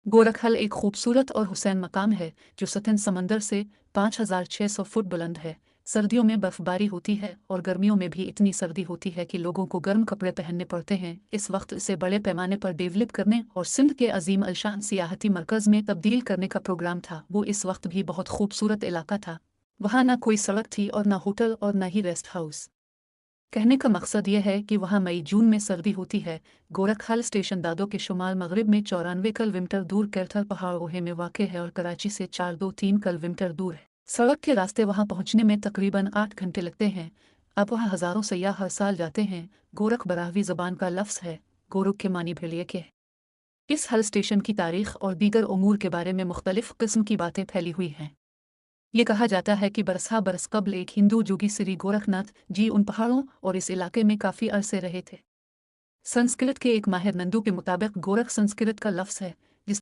गोरखहल एक खूबसूरत और हुसैन मकाम है जो सतन समंदर से 5,600 फुट बुलंद है। सर्दियों में बर्फबारी होती है और गर्मियों में भी इतनी सर्दी होती है कि लोगों को गर्म कपड़े पहनने पड़ते हैं। इस वक्त इसे बड़े पैमाने पर डेवलप करने और सिंध के अजीम अलशान सियाहती मरकज़ में तब्दील करने का प्रोग्राम था। वो इस वक्त भी बहुत खूबसूरत इलाका था। वहाँ ना कोई सड़क थी और ना होटल और ना ही रेस्ट हाउस। कहने का मकसद यह है कि वहाँ मई जून में सर्दी होती है। गोरखखाल स्टेशन दादो के शुमाल मगरिब में 94 किलोमीटर दूर कैथल पहाड़ों में वाक़ है और कराची से 423 किलोमीटर दूर है। सड़क के रास्ते वहाँ पहुँचने में तकरीबन 8 घंटे लगते हैं। अब वहाँ हज़ारों सयाह हर साल जाते हैं। गोरख बराहवी ज़बान का लफ्ज़ है। गोरख के मानी भेड़िए के। इस हल स्टेशन की तारीख़ और दीगर उमूर के बारे में मुख्तलिफ़ किस्म की बातें फैली हुई हैं। ये कहा जाता है कि बरस कबल एक हिंदू जोगी श्री गोरखनाथ जी उन पहाड़ों और इस इलाके में काफ़ी अरसे रहे थे। संस्कृत के एक माहिर नंदू के मुताबिक गोरख संस्कृत का लफ्ज़ है